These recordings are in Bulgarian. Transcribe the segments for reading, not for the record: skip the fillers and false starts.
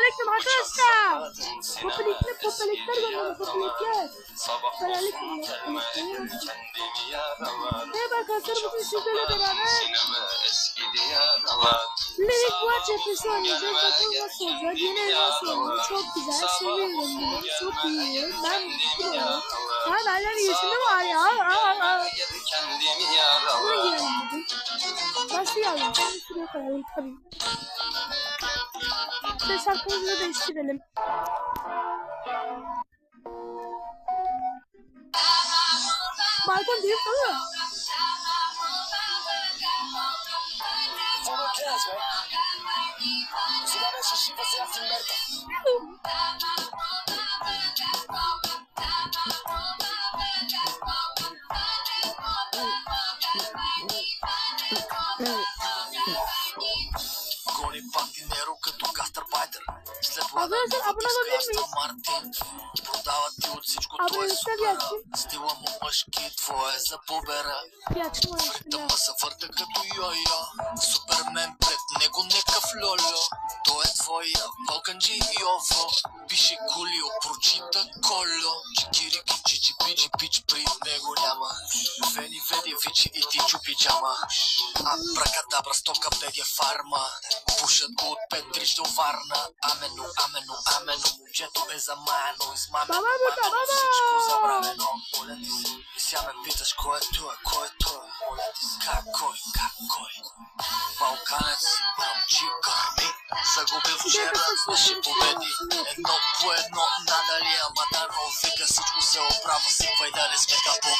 Selamünaleyküm arkadaşlar. Popelikler gönderdim popelikler. Selamünaleyküm. Merhaba arkadaşlar, bugün sizlerle beraber Lyric War cephesi oynayacağız. Bakalım nasıl olacak, yeni ev nasıl olacak. Çok güzel, seviyorum bunu. Çok iyi. Ben istiyorum. Daha hala bir yaşında var ya. Buna girelim bugün. Başlayalım. Şimdi şuraya koyalım tabii. Ses arkamızı değiştirelim. Balkon değil mi? Arkadaşlar abone olabilir miyiz? Abonelikler gelsin. Bir açma Супермен пред него некъв льольо. Той е твоя Балканджи Йово. Пише Кулио, прочита Коло. Чикирики, чичи, пичи, пич, при него няма. Вени, веди, вичи и ти чупи джама. Абракадабра, стока, беге фарма. Пушат го от Петрич до Варна. Амено, амено, амено. Момчето е замаяно, измамено. Всичко забравено. Моля ти се, и сега ме питаш кой е той, кой е той. Моля ти се, как кой? Балканец, момчи гърми. Загубил вчера, не ще победи. Едно по едно, надали, ама даро. Вика всичко се оправа, сипвай да не сме капо.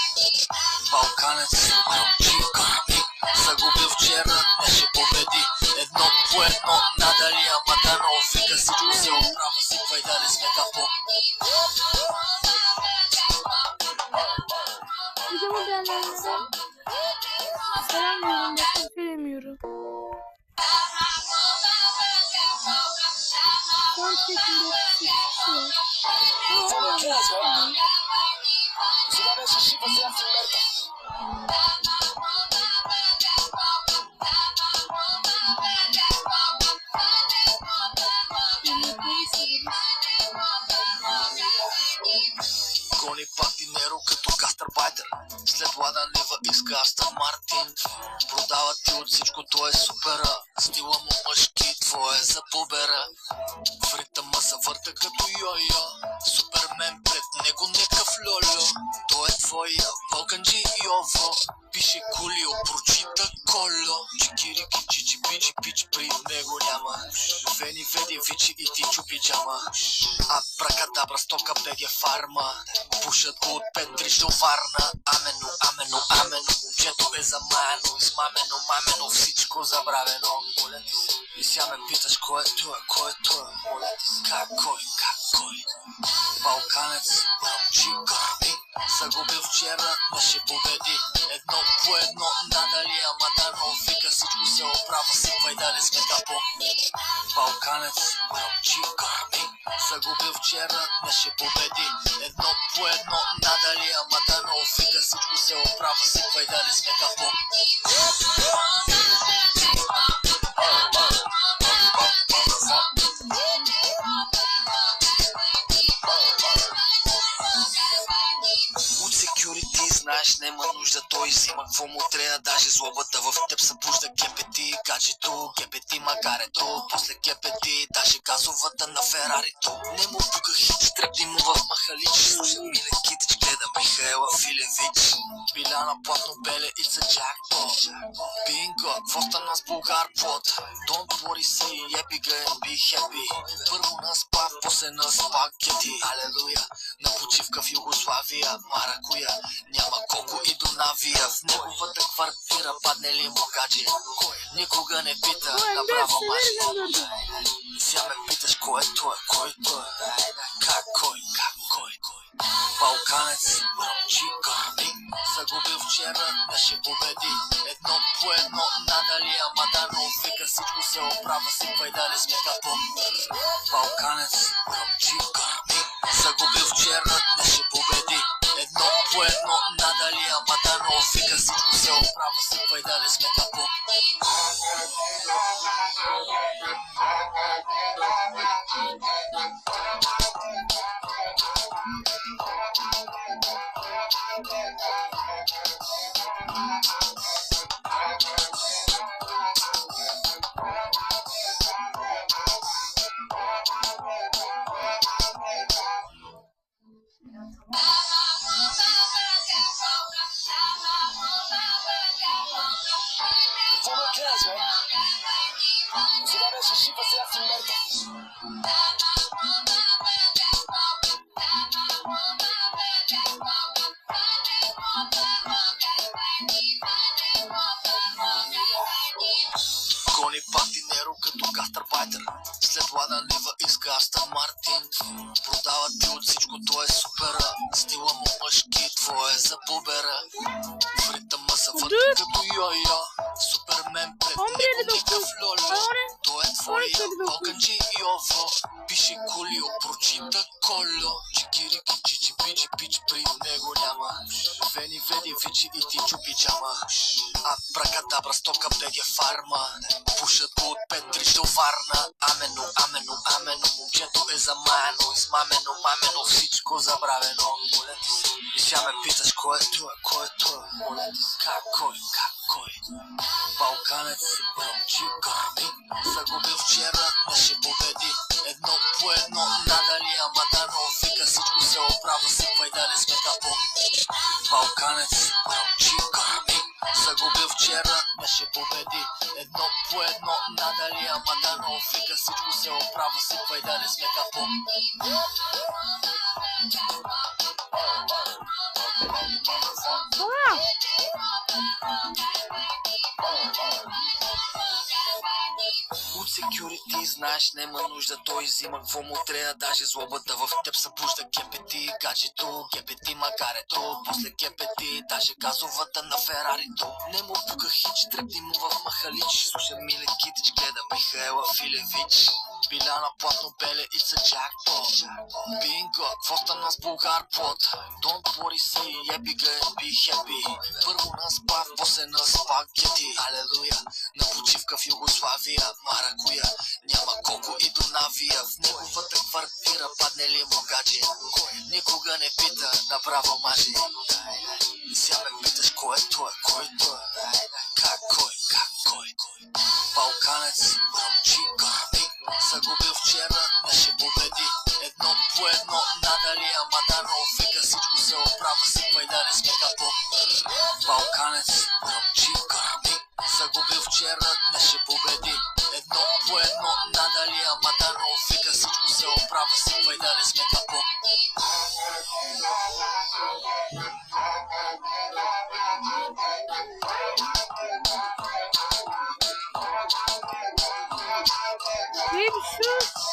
Балканец, момчи гърми. Загубил вчера, не ще победи. Едно по едно, надали, ама даро. Вика всичко се оправа, сипвай да не сме капо. Selamlıyorum, bakın söylemiyorum. Son şekilde Гони пак динеро като гастарбайтер. След ладан лива иска Астън Мартин. Продава ти от всичко, то е супера. Стила му мъжки, твое е за побера. В ритъма се върта като йо-йо. Супермен пред него некъв льольо. Той е твоя Балканджи Йово. Пише Кулио, прочита Коло. Чикирики, чичи, пичи, пич, при него няма. Вени, веди, вичи и ти чупи джама. Абракадабра, стока, беге фарма. Пушат го от Петрич до Варна. Амено, амено, амено. Момчето е замаяно, измамено, мамено. Всичко забравено. Моля ти се, и сега ме питаш кой е той, кой е той. Моля ти се, как кой? Балканец, момчи гърми. Загубил вчера, не ще победи. Едно по едно, надали, ама дано. Вика всичко се оправа, сипвай да не сме капо. Балканец, момчи гърми. Загубил вчера, не ще победи. Едно по едно, надали, ама дано. Вика всичко се оправа, сипвай да не сме капо. Знаеш, нема нужда, той взима какво му трябва, даже злобата в теб събужда гепети, гаджето, гепети, магарето, после гепети, даже газовата на Ферарито. Не му пука хит, стрепни му в махалич, слуша Миле Китич, гледа Михаела Филевич. Биляна платно беле, it's a jackpot. Bingo, какво стана с Булгар плот? Don't worry, say happy and be happy. Първо на спа, после на спагети. Алелуя, на почивка в Югославия, маракуя. Няма колко и до навия. В неговата квартира падне ли му гадже? Никога не пита, направо мажи. Сега ме питаш кой е той, как кой? Балканец, момчи гърми. Загубил вчера, не ще победи. Едно по едно, надали, ама дано. Вика всичко се оправа, сипвай да не сме капо. Балканец, момчи гърми. Загубил вчера, не ще победи. Едно по едно, надали, ама дано. Вика всичко се оправа, сипвай да не сме капо. Гони пак dinero като гастарбайтер. След ладен лива иска Астън Мартин. Продава ти от всичко, то е супера. Стила му мъжки, твое за побера. В ритъма са вътре като йо-йо. Супермен пред него никакъв лоло. То е твой балканчи и ово. Пише Колио, прочита Коло. Чикирики, чичи, пичи, пич, при него няма. Вени, веди, вичи и ти чупи джама. Абракадабра, стока, беге фарма. Пушат го от Петрич до Варна. Амено, амено, амено. Момчето е замаяно, измамено, мамено. Всичко забравено. И сега ме питаш кой е той, кой е той. Как кой, как кой. Балканец си бръмчи гърби. Загубил вчера, не ще победи. Едно по едно, надали, ама дано. Вика всичко се оправа, сипвай да не сме капо. Балканец си бръмчи гърби. Загубил вчера, не ще победи. Едно по едно, надали, ама дано. Вика всичко се оправа, сипвай да не сме капо. От security знаеш, нема нужда, той взима какво му трябва, даже злобата в теб събужда ГПТ, гаджето, ГПТ магарето, после ГПТ, даже газовата на Ферарито. Не му пука хич, трепни му в махалич, слуша Миле Китич, гледа Михаела Филевич. Биля на платно беле, it's a jackpot. Бинго, какво стана с Булгар Плот? Don't worry, say happy girl, be happy. Първо на спав, после на спагети. Алелуя, на почивка в Югославия. Маракуя, няма колко и до Навия. В неговата квартира падне ли му гадже? Никога не пита, направо мажи. Сега ме питаш кой е той, кой е той? Как кой, как кой? Балканец си бръмчи гърби. Загубил вчера, не ще победи. Едно по едно, надали, ама дано. Вика всичко се оправа, сипвай да не сме капо. Балканец си бръмчи гърби. Загубил вчера, не ще победи. Едно по едно, надали, ама дано. Вика всичко се оправа, сипвай да не сме капо. Baby shoes.